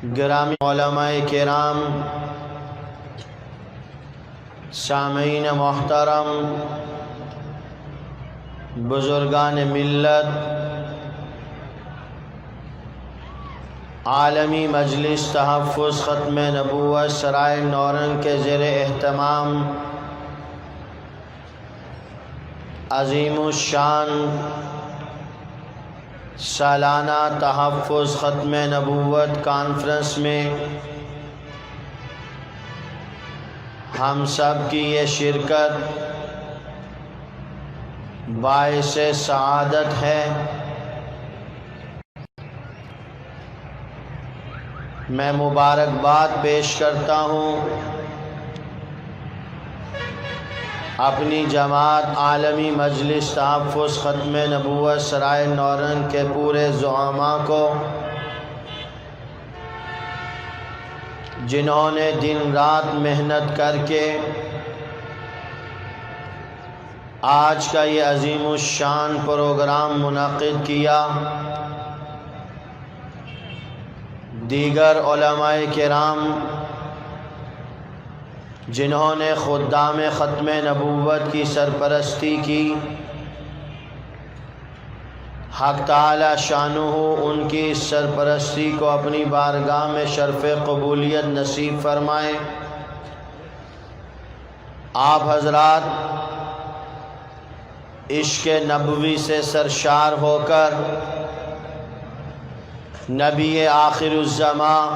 گرامی علماء کرام، سامعین محترم، بزرگان ملت، عالمی مجلس تحفظ ختم نبوت سرائے نورنگ کے زیر اہتمام عظیم الشان سالانہ تحفظ ختم نبوت کانفرنس میں ہم سب کی یہ شرکت باعث سعادت ہے۔ میں مبارکباد پیش کرتا ہوں اپنی جماعت عالمی مجلس تحفظ ختم نبوت سرائے نورنگ کے پورے زعماء کو، جنہوں نے دن رات محنت کر کے آج کا یہ عظیم الشان پروگرام منعقد کیا۔ دیگر علماء کرام جنہوں نے خدام ختم نبوت کی سرپرستی کی، حق تعالی شانہ ان کی اس سرپرستی کو اپنی بارگاہ میں شرف قبولیت نصیب فرمائے۔ آپ حضرات عشق نبوی سے سرشار ہو کر نبی آخر الزمان،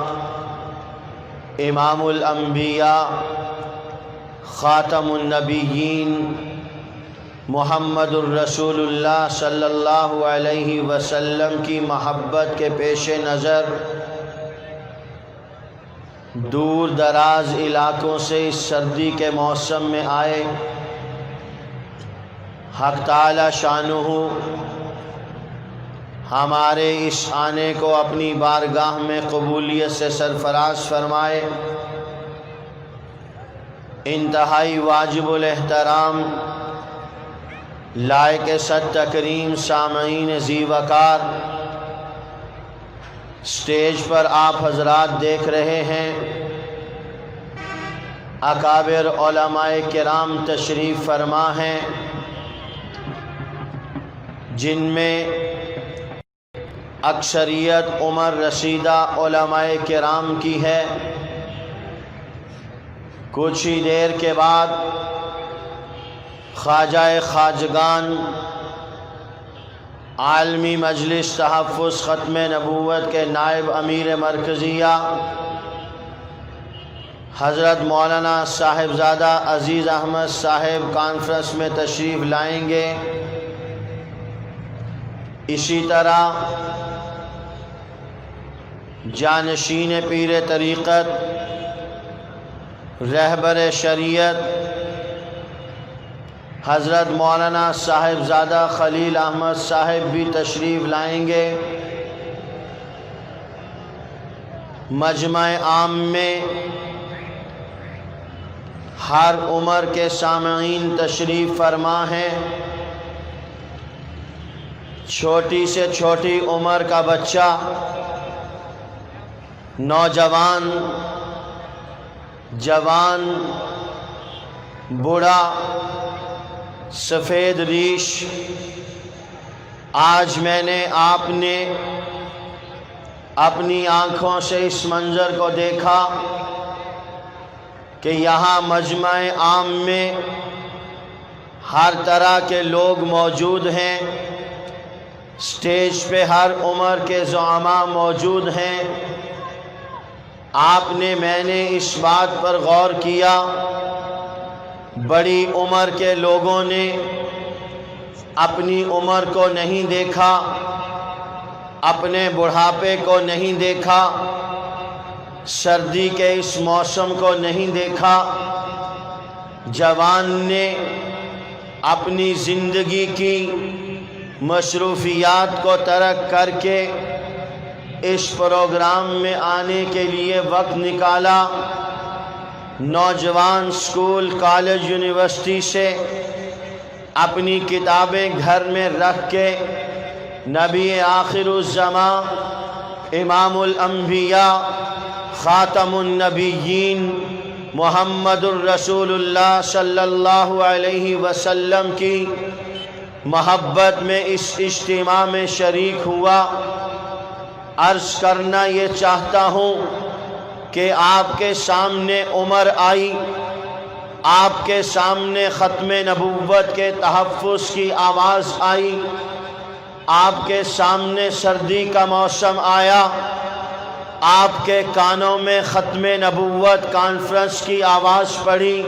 امام الانبیاء، خاتم النبیین محمد الرسول اللہ صلی اللہ علیہ وسلم کی محبت کے پیش نظر دور دراز علاقوں سے اس سردی کے موسم میں آئے۔ حق تعالی شانہ ہمارے اس آنے کو اپنی بارگاہ میں قبولیت سے سرفراز فرمائے۔ انتہائی واجب الاحترام، لائق صد تکریم سامعین ذی وقار، سٹیج پر آپ حضرات دیکھ رہے ہیں اکابر علماء کرام تشریف فرما ہیں، جن میں اکثریت عمر رسیدہ علماء کرام کی ہے۔ کچھ ہی دیر کے بعد خواجہ خواجگان عالمی مجلس تحفظ ختم نبوت کے نائب امیر مرکزیہ حضرت مولانا صاحبزادہ عزیز احمد صاحب کانفرنس میں تشریف لائیں گے۔ اسی طرح جانشین پیر طریقت، رہبر شریعت حضرت مولانا صاحبزادہ خلیل احمد صاحب بھی تشریف لائیں گے۔ مجمع عام میں ہر عمر کے سامعین تشریف فرما ہیں۔ چھوٹی سے چھوٹی عمر کا بچہ، نوجوان، جوان، بوڑھا، سفید ریش، آج میں نے آپ نے اپنی آنکھوں سے اس منظر کو دیکھا کہ یہاں مجمع عام میں ہر طرح کے لوگ موجود ہیں، سٹیج پہ ہر عمر کے زعماء موجود ہیں۔ میں نے اس بات پر غور کیا، بڑی عمر کے لوگوں نے اپنی عمر کو نہیں دیکھا، اپنے بڑھاپے کو نہیں دیکھا، سردی کے اس موسم کو نہیں دیکھا۔ جوان نے اپنی زندگی کی مصروفیات کو ترک کر کے اس پروگرام میں آنے کے لیے وقت نکالا۔ نوجوان سکول، کالج، یونیورسٹی سے اپنی کتابیں گھر میں رکھ کے نبی آخر الزمان، امام الانبیاء، خاتم النبیین محمد الرسول اللہ صلی اللہ علیہ وسلم کی محبت میں اس اجتماع میں شریک ہوا۔ عرض کرنا یہ چاہتا ہوں کہ آپ کے سامنے عمر آئی، آپ کے سامنے ختم نبوت کے تحفظ کی آواز آئی، آپ کے سامنے سردی کا موسم آیا، آپ کے کانوں میں ختم نبوت کانفرنس کی آواز پڑی،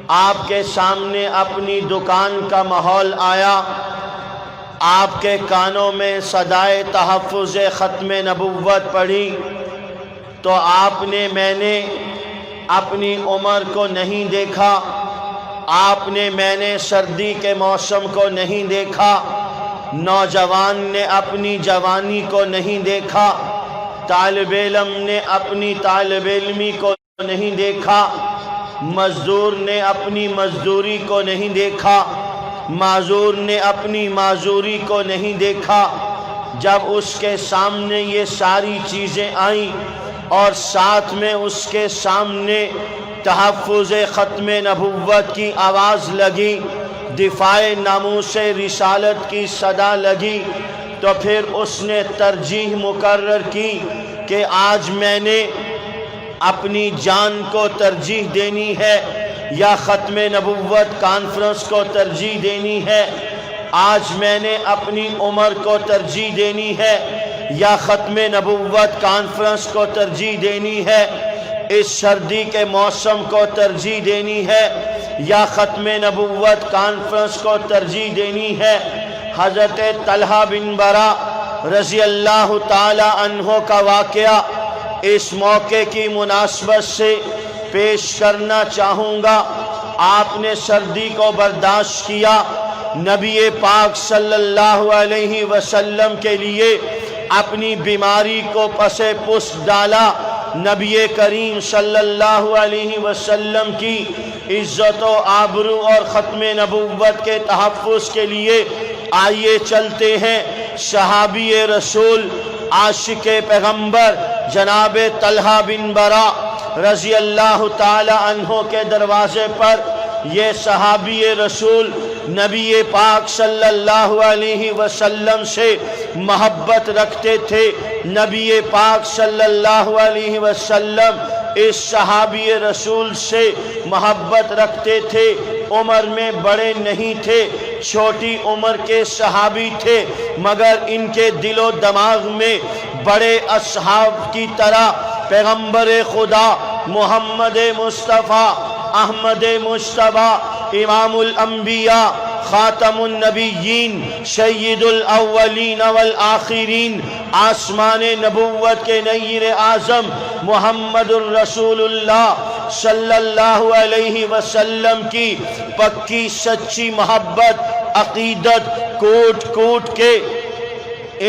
آپ کے سامنے اپنی دکان کا ماحول آیا، آپ کے کانوں میں صدائے تحفظ ختم نبوت پڑی، تو آپ نے میں نے اپنی عمر کو نہیں دیکھا، آپ نے میں نے سردی کے موسم کو نہیں دیکھا، نوجوان نے اپنی جوانی کو نہیں دیکھا، طالب علم نے اپنی طالب علمی کو نہیں دیکھا، مزدور نے اپنی مزدوری کو نہیں دیکھا، معذور نے اپنی معذوری کو نہیں دیکھا۔ جب اس کے سامنے یہ ساری چیزیں آئیں اور ساتھ میں اس کے سامنے تحفظ ختم نبوت کی آواز لگی، دفاع ناموس رسالت کی صدا لگی، تو پھر اس نے ترجیح مقرر کی کہ آج میں نے اپنی جان کو ترجیح دینی ہے یا ختم نبوت کانفرنس کو ترجیح دینی ہے، آج میں نے اپنی عمر کو ترجیح دینی ہے یا ختم نبوت کانفرنس کو ترجیح دینی ہے، اس سردی کے موسم کو ترجیح دینی ہے یا ختم نبوت کانفرنس کو ترجیح دینی ہے۔ حضرت طلحہ بن برا رضی اللہ تعالی عنہ کا واقعہ اس موقع کی مناسبت سے پیش کرنا چاہوں گا۔ آپ نے سردی کو برداشت کیا، نبی پاک صلی اللہ علیہ وسلم کے لیے اپنی بیماری کو پس پشت ڈالا، نبی کریم صلی اللہ علیہ وسلم کی عزت و آبرو اور ختم نبوت کے تحفظ کے لیے آئیے چلتے ہیں۔ صحابی رسول عاشق پیغمبر جناب طلحہ بن برا رضی اللہ تعالی عنہ کے دروازے پر یہ صحابی رسول نبی پاک صلی اللہ علیہ وسلم سے محبت رکھتے تھے۔ نبی پاک صلی اللہ علیہ وسلم اس صحابی رسول سے محبت رکھتے تھے، عمر میں بڑے نہیں تھے، چھوٹی عمر کے صحابی تھے، مگر ان کے دل و دماغ میں بڑے اصحاب کی طرح پیغمبر خدا محمد مصطفیٰ احمد مجتبیٰ امام الانبیاء خاتم النبیین سید الاولین والآخرین آسمان نبوت کے نیر اعظم محمد الرسول اللہ صلی اللہ علیہ وسلم کی پکی سچی محبت عقیدت کوٹ کوٹ کے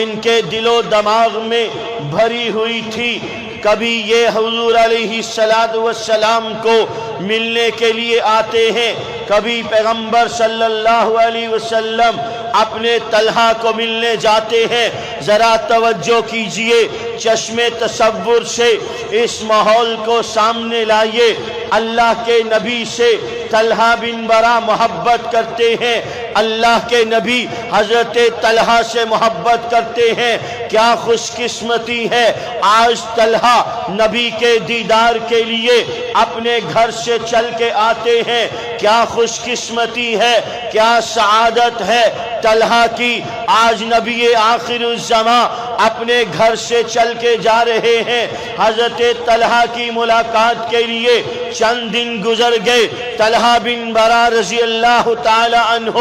ان کے دل و دماغ میں بھری ہوئی تھی۔ کبھی یہ حضور علیہ السلام کو ملنے کے لیے آتے ہیں، کبھی پیغمبر صلی اللہ علیہ وسلم اپنے طلحہ کو ملنے جاتے ہیں۔ ذرا توجہ کیجئے، چشم تصور سے اس ماحول کو سامنے لائیے۔ اللہ کے نبی سے طلحہ بن برا محبت کرتے ہیں، اللہ کے نبی حضرت طلحہ سے محبت کرتے ہیں۔ کیا خوش قسمتی ہے، آج طلحہ نبی کے دیدار کے لیے اپنے گھر سے چل کے آتے ہیں۔ کیا خوش قسمتی ہے، کیا سعادت ہے طلحہ کی، آج نبی آخر الزماں اپنے گھر سے چل کے جا رہے ہیں۔ حضرت طلحہ کی ملاقات کے لیے چند دن گزر گئے، طلحہ بن برا رضی اللہ تعالی عنہ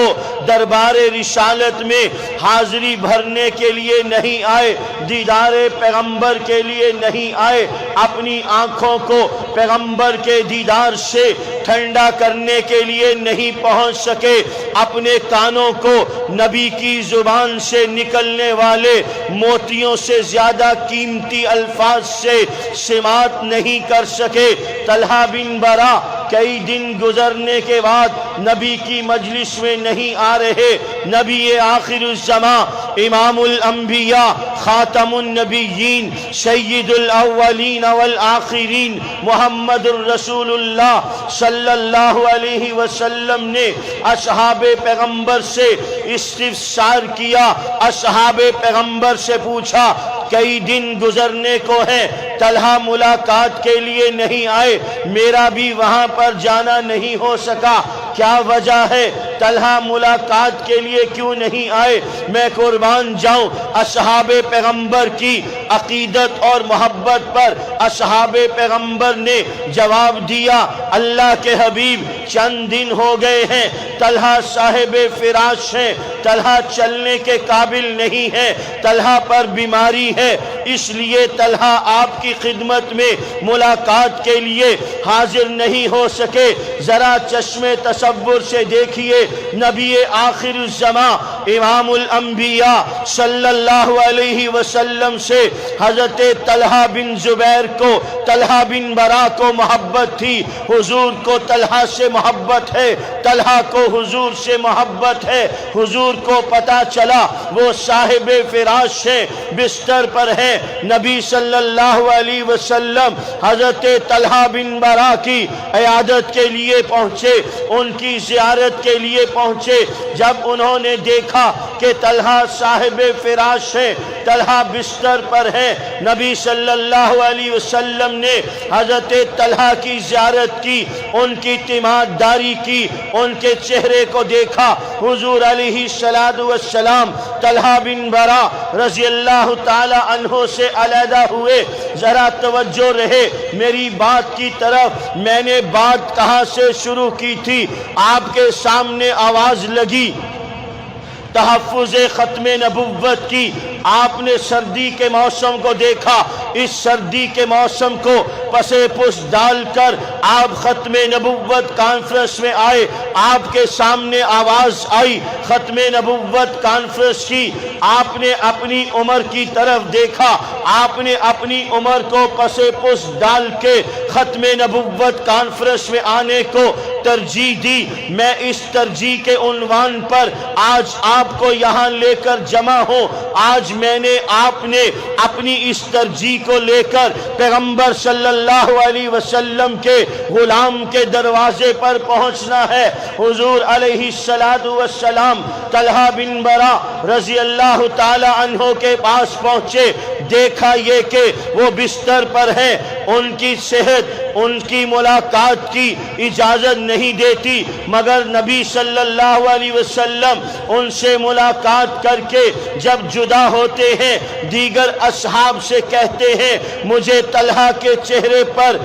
دربار رسالت میں حاضری بھرنے کے لیے نہیں آئے، دیدار پیغمبر کے لیے نہیں آئے، اپنی آنکھوں کو پیغمبر کے دیدار سے ٹھنڈا کرنے کے لیے نہیں پہنچ سکے، اپنے کانوں کو نبی کی زبان سے نکلنے والے موتیوں سے زیادہ قیمتی الفاظ سے سماعت نہیں کر سکے۔ طلحہ بن برا کئی دن گزرنے کے بعد نبی کی مجلس میں نہیں آ رہے، نبی آخر الزماں امام الانبیاء خاتم النبیین سید الاولین والآخرین محمد الرسول اللہ صلی اللہ علیہ وسلم نے اصحاب پیغمبر سے استفسار کیا، اصحاب پیغمبر سے پوچھا کئی دن گزرنے کو ہے، طلحہ ملاقات کے لیے نہیں آئے، میرا بھی وہاں پر جانا نہیں ہو سکا، کیا وجہ ہے؟ طلحہ ملاقات کے لیے کیوں نہیں آئے؟ میں قربان جاؤں اصحاب پیغمبر کی عقیدت اور محبت پر اصحاب پیغمبر نے جواب دیا، اللہ کے حبیب چند دن ہو گئے ہیں، طلحہ صاحب فراش ہیں، طلحہ چلنے کے قابل نہیں ہے، طلحہ پر بیماری ہے، اس لیے طلحہ آپ کی خدمت میں ملاقات کے لیے حاضر نہیں ہو سکے۔ ذرا چشم تصور سے دیکھیے، نبی آخر الزماں امام الانبیاء صلی اللہ علیہ وسلم سے حضرت طلحہ بن زبیر کو، طلحہ بن برا کو محبت تھی، حضور کو طلحہ سے محبت ہے، طلحہ کو حضور سے محبت ہے، حضور کو پتہ چلا وہ صاحب فراش ہیں، بستر پر ہیں، نبی صلی اللہ علیہ وسلم حضرت طلحہ بن برا کی عیادت کے لیے پہنچے، ان کی زیارت کے لیے پہنچے۔ جب انہوں نے دیکھا کہ طلحہ صاحب فراش ہیں، طلحہ بستر پر ہیں، نبی صلی اللہ علیہ وسلم نے حضرت طلحہ کی زیارت کی، ان کی تیمارداری کی، ان کے چہرے کو دیکھا، حضور علیہ السلام طلحہ بن برا رضی اللہ تعالی عنہ سے علیحدہ ہوئے۔ ذرا توجہ رہے میری بات کی طرف، میں نے بات کہاں سے شروع کی تھی؟ آپ کے سامنے آواز لگی تحفظ ختم نبوت کی، آپ نے سردی کے موسم کو دیکھا، اس سردی کے موسم کو پسے پس ڈال کر آپ ختم نبوت کانفرنس میں آئے، آپ کے سامنے آواز آئی ختم نبوت کانفرنس کی، آپ نے اپنی عمر کی طرف دیکھا، آپ نے اپنی عمر کو پسے پس ڈال کے ختم نبوت کانفرنس میں آنے کو ترجیح دی۔ میں اس ترجیح کے عنوان پر آج آپ کو یہاں لے کر جمع ہوں، آج میں نے آپ نے اپنی اس ترجیح کو لے کر پیغمبر صلی اللہ علیہ وسلم کے غلام کے دروازے پر پہنچنا ہے۔ حضور علیہ السلام طلحہ بن برا رضی اللہ تعالی عنہ کے پاس پہنچے، دیکھا یہ کہ وہ بستر پر ہیں، ان کی صحت ان کی ملاقات کی اجازت نہیں دیتی، مگر نبی صلی اللہ علیہ وسلم ان سے ملاقات کر کے جب جدا ہوتے ہیں دیگر اصحاب سے کہتے ہیں مجھے طلحہ کے چہرے پر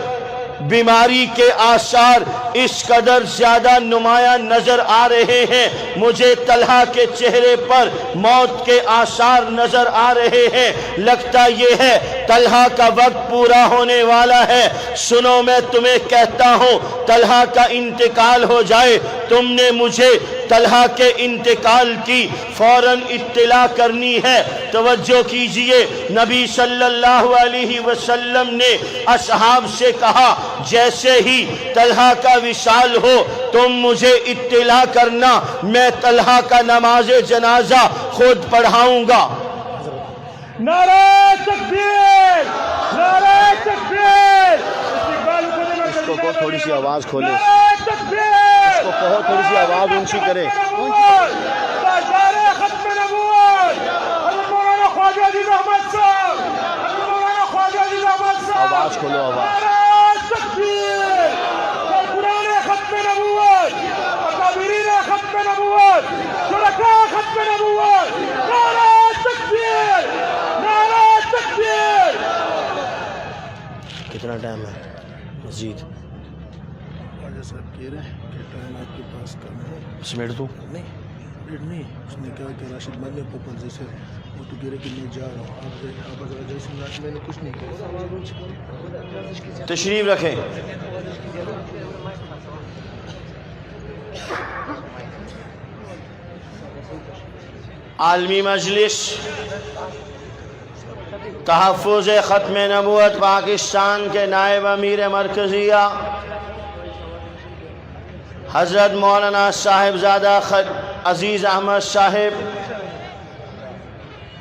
بیماری کے آثار اس قدر زیادہ نمایاں نظر آ رہے ہیں، مجھے طلحہ کے چہرے پر موت کے آثار نظر آ رہے ہیں، لگتا یہ ہے طلحہ کا وقت پورا ہونے والا ہے، سنو میں تمہیں کہتا ہوں طلحہ کا انتقال ہو جائے، تم نے مجھے طلحہ کے انتقال کی فوراً اطلاع کرنی ہے۔ توجہ کیجئے، نبی صلی اللہ علیہ وسلم نے اصحاب سے کہا جیسے ہی طلحہ کا وصال ہو تم مجھے اطلاع کرنا، میں طلحہ کا نماز جنازہ خود پڑھاؤں گا۔ نعرہ تکبیر، نعرہ تکبیر، اس کو کہو تھوڑی سی آواز کھولے، نعرہ تکبیر، اس کو کہو تھوڑی سی آواز اونچی کرے۔ تاجدار ختم نبوت حضرت مولانا خواجہ عزیز احمد صاحب، حضرت مولانا خواجہ عزیز احمد صاحب، آواز کھولو، آواز۔ نعرہ تکبیر، کارکنان ختم نبوت، اکابرین ختم نبوت، شرکاء ختم نبوت، نعرہ تکبیر، نعرہ تکبیر۔ کتنا ٹائم ہے مزید؟ خواجہ صاحب کہہ رہے ہیں کہ ٹائم آپ کے پاس کم ہے۔ سمیٹ دوں؟ نہیں، اس نے کہا کہ راشد ملنے کو پر جیسے وہ تو کہہ رہے کہ میں جا رہا ہوں، آپ اگر جیسے میں نے کچھ نہیں کہا۔ تشریف رکھیں۔ عالمی مجلس تحفظ ختم نبوت پاکستان کے نائب امیر مرکزیہ حضرت مولانا صاحبزادہ عزیز احمد صاحب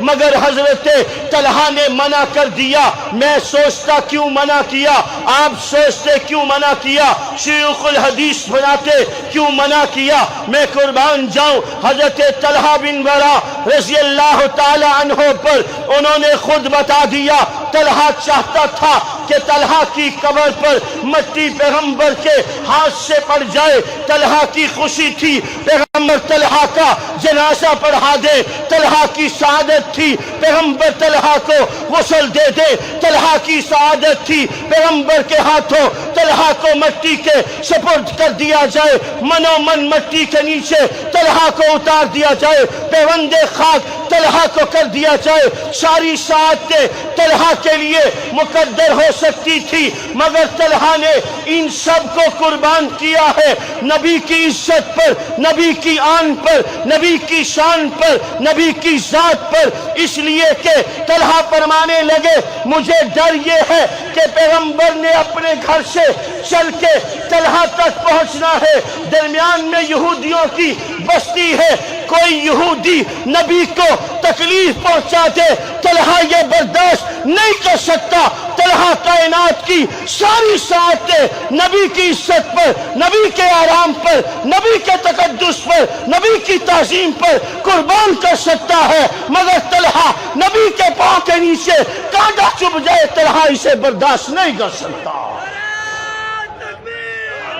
مگر حضرت طلحہ نے منع کر دیا۔ میں سوچتا کیوں منع کیا، آپ سوچتے کیوں منع کیا، شیوخ الحدیث بناتے کیوں منع کیا؟ میں قربان جاؤں حضرت طلحہ بن برا رضی اللہ تعالی عنہ پر انہوں نے خود بتا دیا۔ طلحہ چاہتا تھا کہ طلحہ کی قبر پر مٹی پیغمبر کے ہاتھ سے پڑ جائے، طلحہ کی خوشی تھی پیغمبر طلحہ کا جنازہ پڑھا دے، طلحہ کی سعادت تھی پیغمبر طلحہ کو غسل دے دے، طلحہ کی سعادت تھی پیغمبر کے ہاتھوں طلحہ کو مٹی کے سپرد کر دیا جائے، منو من مٹی کے نیچے طلحہ کو اتار دیا جائے، پیوند خاک طلحہ کو کر دیا جائے۔ ساری سعادتیں طلحہ کے لیے مقدر ہو سکتی تھی، مگر طلحہ نے ان سب کو قربان کیا ہے نبی کی عزت پر، نبی کی آن پر، نبی کی شان پر، نبی کی ذات پر، اس لیے کہ طلحہ فرمانے لگے مجھے ڈر یہ ہے کہ پیغمبر نے اپنے گھر سے چل کے طلحہ تک پہنچنا ہے، درمیان میں یہودیوں کی بستی ہے، کوئی یہودی نبی کو تکلیف پہنچا دے، طلحہ یہ برداشت نہیں کر سکتا۔ طلحہ کائنات کی ساری سعادتیں نبی کی عزت پر، نبی کے آرام پر، نبی کے تقدس پر، نبی کی تعظیم پر قربان کر سکتا ہے، مگر طلحہ نبی کے پاؤں کے نیچے کانٹا چبھ جائے، طلحہ اسے برداشت نہیں کر سکتا۔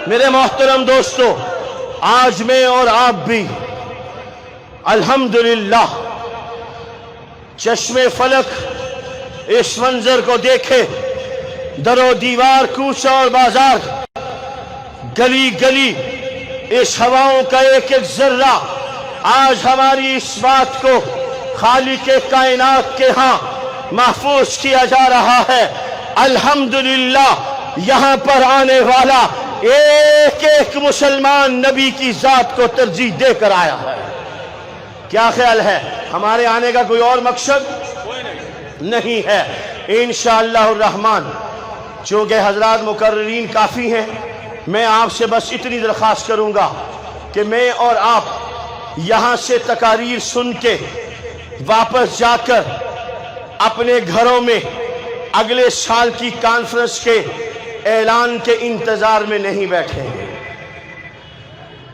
میرے محترم دوستو، آج میں اور آپ بھی الحمدللہ چشم فلک اس منظر کو دیکھے، در و دیوار، کوچہ اور بازار، گلی گلی اس ہواؤں کا ایک ایک ذرہ آج ہماری اس بات کو خالق کائنات کے ہاں محفوظ کیا جا رہا ہے۔ الحمدللہ یہاں پر آنے والا ایک ایک مسلمان نبی کی ذات کو ترجیح دے کر آیا ہے۔ کیا خیال ہے ہمارے آنے کا کوئی اور مقصد نہیں ہے؟ انشاءاللہ الرحمن چونکہ حضرات مقررین کافی ہیں، میں آپ سے بس اتنی درخواست کروں گا کہ میں اور آپ یہاں سے تقاریر سن کے واپس جا کر اپنے گھروں میں اگلے سال کی کانفرنس کے اعلان کے انتظار میں نہیں بیٹھیں گے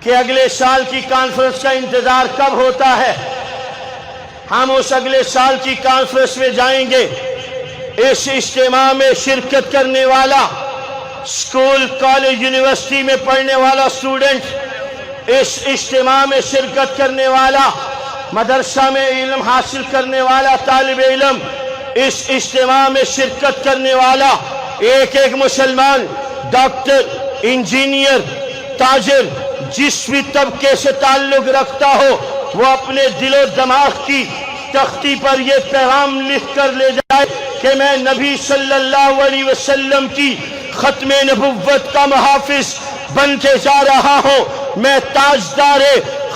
کہ اگلے سال کی کانفرنس کا انتظار کب ہوتا ہے۔ ہم اس اگلے سال کی کانفرنس میں جائیں گے، اس اجتماع میں شرکت کرنے والا اسکول، کالج، یونیورسٹی میں پڑھنے والا اسٹوڈنٹ، اس اجتماع میں شرکت کرنے والا مدرسہ میں علم حاصل کرنے والا طالب علم، اس اجتماع میں شرکت کرنے والا ایک ایک مسلمان، ڈاکٹر، انجینئر، تاجر، جس بھی طبقے سے تعلق رکھتا ہو، وہ اپنے دل و دماغ کی تختی پر یہ پیغام لکھ کر لے جائے کہ میں نبی صلی اللہ علیہ وسلم کی ختم نبوت کا محافظ بن کے جا رہا ہوں، میں تاجدار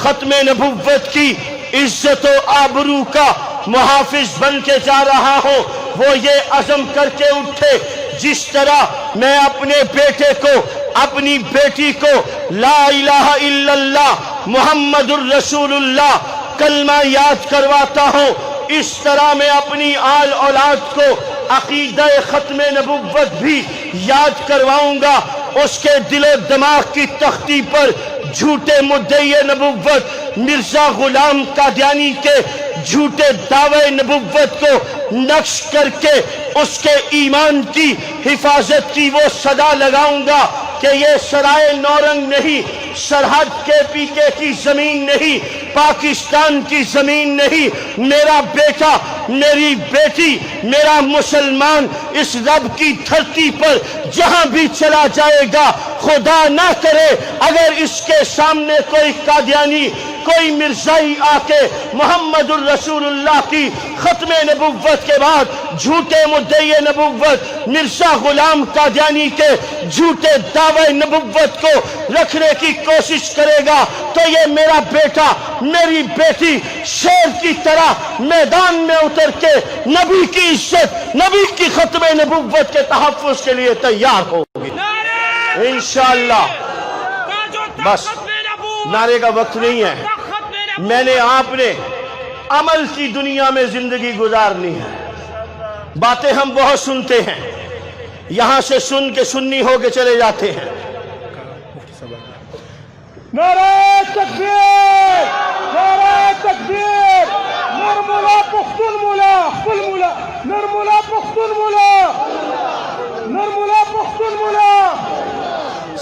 ختم نبوت کی عزت و آبرو کا محافظ بن کے جا رہا ہوں۔ وہ یہ عزم کر کے اٹھے جس طرح میں اپنے بیٹے کو، اپنی بیٹی کو لا الہ الا اللہ محمد الرسول اللہ کلمہ یاد کرواتا ہوں، اس طرح میں اپنی آل اولاد کو عقیدہ ختم نبوت بھی یاد کرواؤں گا۔ اس کے دل و دماغ کی تختی پر جھوٹے مدعی نبوت مرزا غلام قادیانی کے جھوٹے دعوے نبوت کو نقش کر کے اس کے ایمان کی حفاظت کی وہ صدا لگاؤں گا کہ یہ سرائے نورنگ نہیں، سرحد کے پیکے کی زمین نہیں، پاکستان کی زمین نہیں، میرا بیٹا، میری بیٹی، میرا مسلمان اس رب کی دھرتی پر جہاں بھی چلا جائے گا، خدا نہ کرے اگر اس کے سامنے کوئی قادیانی، کوئی مرزائی آ کے محمد الرسول اللہ کی ختم نبوت کے بعد جھوٹے مدعی نبوت مرزا غلام قادیانی کے جھوٹے دعوے نبوت کو رکھنے کی کوشش کرے گا تو یہ میرا بیٹا، میری بیٹی شیر کی طرح میدان میں اتر کے نبی کی عزت، نبی کی ختم نبوت کے تحفظ کے لیے تیار ہوگی انشاءاللہ۔ بس نعرے کا وقت نہیں ہے، میں نے آپ نے عمل کی دنیا میں زندگی گزارنی ہے۔ باتیں ہم بہت سنتے ہیں، یہاں سے سن کے سنی ہو کے چلے جاتے ہیں۔ مفتی صاحب آ گئے۔ نعرہ تکبیر، نعرہ تکبیر، نرملا پختون مولا، خپل مولا، نرملا پختون مولا، نرملا پختون مولا،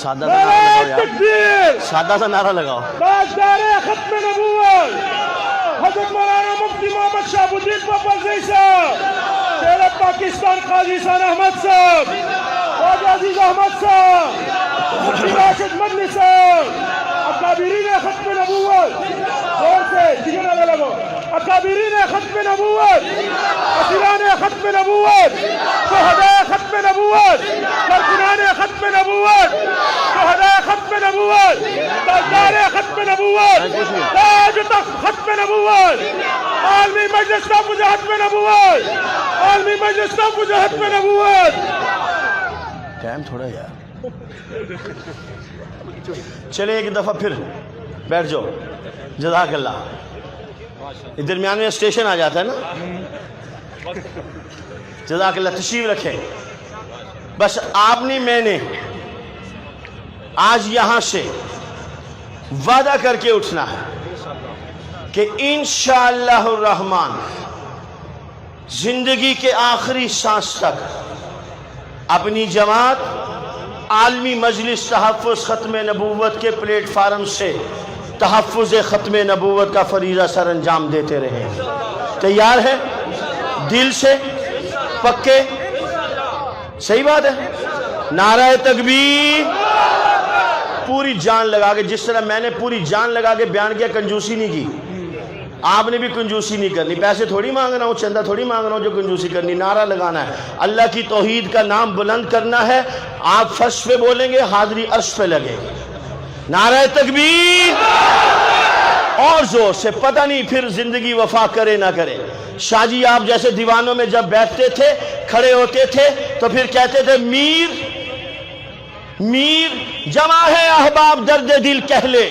سادہ سا نعرہ نعرہ لگاؤ یار، تکبیر، سادہ سا نعرہ لگاؤ۔ تاجدار ختم نبوت حضرت مولانا مفتی محمد شہاب الدین پاپلزئی صاحب، شیر پاکستان قاضی حسین احمد صاحب، خواجہ عزیز احمد صاحب، مفتی راشد مدنی صاحب، اکابرین ختم نبوت، زور سے دیگه نعرہ لگو، اکابرین ختم نبوت، اسیران ختم نبوت، شہداء ختم نبوت، کارکنان ختم نبوت، شہداء ختم نبوت، تاجدار ختم نبوت، تاج تخت ختم نبوت، عالمی مجلس تحفظ ختم نبوت، عالمی مجلس تحفظ ختم نبوت۔ ٹائم تھوڑا یار، چلے ایک دفعہ پھر بیٹھ جاؤ۔ جزاک اللہ۔ درمیان میں اسٹیشن آ جاتا ہے نا۔ جزاک اللہ، تشریف رکھیں۔ بس آپ نے میں نے آج یہاں سے وعدہ کر کے اٹھنا ہے کہ انشاءاللہ الرحمن زندگی کے آخری سانس تک اپنی جماعت عالمی مجلس تحفظ ختم نبوت کے پلیٹ فارم سے تحفظ ختم نبوت کا فریضہ سر انجام دیتے رہے۔ تیار ہے؟ دل سے پکے؟ صحیح بات ہے؟ نعرہ تکبیر، پوری جان لگا کے، جس طرح میں نے پوری جان لگا کے بیان کیا، کنجوسی نہیں کی، آپ نے بھی کنجوسی نہیں کرنی۔ پیسے تھوڑی مانگ رہا ہوں، چندہ تھوڑی مانگ رہا ہوں جو کنجوسی کرنی، نعرہ لگانا ہے، اللہ کی توحید کا نام بلند کرنا ہے۔ آپ فرش پہ بولیں گے، حاضری عرش پہ لگے گی۔ نعرہ تکبیر اور زور سے، پتہ نہیں پھر زندگی وفا کرے نہ کرے۔ شاہ جی آپ جیسے دیوانوں میں جب بیٹھتے تھے، کھڑے ہوتے تھے تو پھر کہتے تھے میر میر جمع ہے احباب درد دل کہہ لے،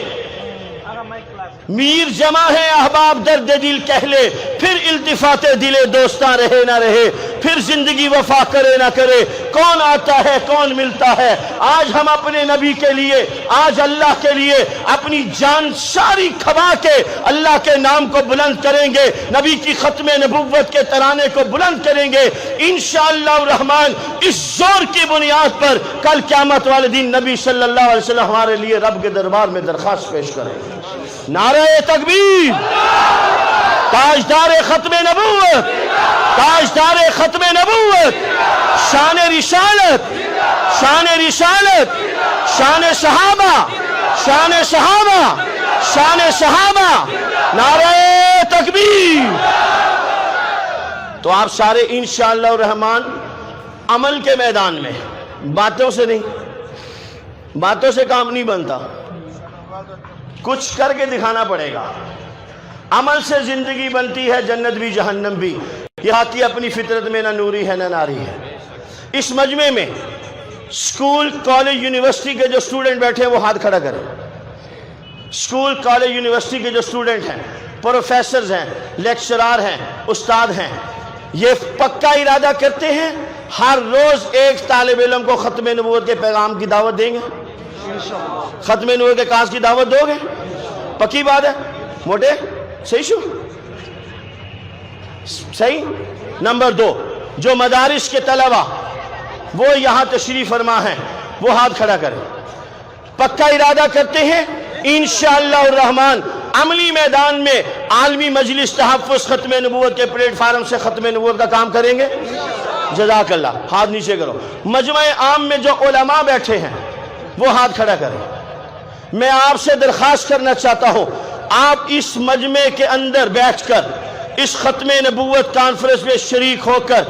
میر جمع ہے احباب درد دل کہہ لے، پھر التفات دل دوستاں رہے نہ رہے، پھر زندگی وفا کرے نہ کرے، کون آتا ہے کون ملتا ہے۔ آج ہم اپنے نبی کے لیے، آج اللہ کے لیے اپنی جان ساری کھوا کے اللہ کے نام کو بلند کریں گے، نبی کی ختم نبوت کے ترانے کو بلند کریں گے انشاءاللہ الرحمن۔ اس زور کی بنیاد پر کل قیامت والے دن نبی صلی اللہ علیہ وسلم ہمارے لیے رب کے دربار میں درخواست پیش کریں گے۔ نعرہ تکبیر، تاجدار ختم نبوت، تاجدار ختم نبوت، شان رسالت، شان رسالت، شان صحابہ، شان صحابہ، شان صحابہ، نعرہ تکبیر۔ تو آپ سارے انشاءاللہ الرحمن عمل کے میدان میں، باتوں سے نہیں، باتوں سے کام نہیں بنتا، کچھ کر کے دکھانا پڑے گا۔ عمل سے زندگی بنتی ہے، جنت بھی جہنم بھی۔ یہ آتی اپنی فطرت میں، نہ نوری ہے نہ ناری ہے۔ اس مجمع میں سکول کالج یونیورسٹی کے جو سٹوڈنٹ بیٹھے ہیں وہ ہاتھ کھڑا کریں۔ سکول کالج یونیورسٹی کے جو سٹوڈنٹ ہیں، پروفیسرز ہیں، لیکچرار ہیں، استاد ہیں، یہ پکا ارادہ کرتے ہیں ہر روز ایک طالب علم کو ختم نبوت کے پیغام کی دعوت دیں گے؟ ختم نبوت کے کاز کی دعوت دو گے؟ پکی بات ہے موٹے؟ صحیح شو؟ صحیح؟ نمبر 2، جو مدارس کے طلبہ وہ یہاں تشریف فرما ہیں وہ ہاتھ کھڑا کریں۔ پکا ارادہ کرتے ہیں انشاءاللہ الرحمن عملی میدان میں عالمی مجلس تحفظ ختم نبوت کے پلیٹ فارم سے ختم نبوت کا کام کریں گے؟ جزاک اللہ۔ ہاتھ نیچے کرو۔ مجمع عام میں جو علماء بیٹھے ہیں وہ ہاتھ کھڑا کریں۔ میں آپ سے درخواست کرنا چاہتا ہوں، آپ اس مجمع کے اندر بیٹھ کر اس ختم نبوت کانفرنس میں شریک ہو کر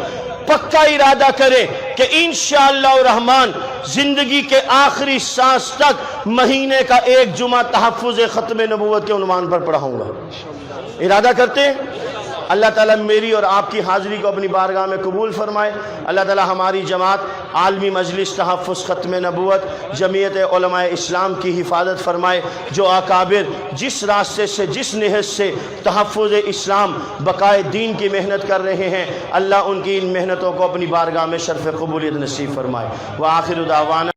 پکا ارادہ کریں کہ انشاءاللہ الرحمن زندگی کے آخری سانس تک مہینے کا ایک جمعہ تحفظ ختم نبوت کے عنوان پر پڑھاؤں گا۔ ارادہ کرتے ہیں؟ اللہ تعالیٰ میری اور آپ کی حاضری کو اپنی بارگاہ میں قبول فرمائے۔ اللہ تعالیٰ ہماری جماعت عالمی مجلس تحفظ ختم نبوت جمعیت علماء اسلام کی حفاظت فرمائے، جو اکابر جس راستے سے جس نہج سے تحفظ اسلام بقائے دین کی محنت کر رہے ہیں، اللہ ان کی ان محنتوں کو اپنی بارگاہ میں شرف قبولیت نصیب فرمائے۔ وآخر دعوانا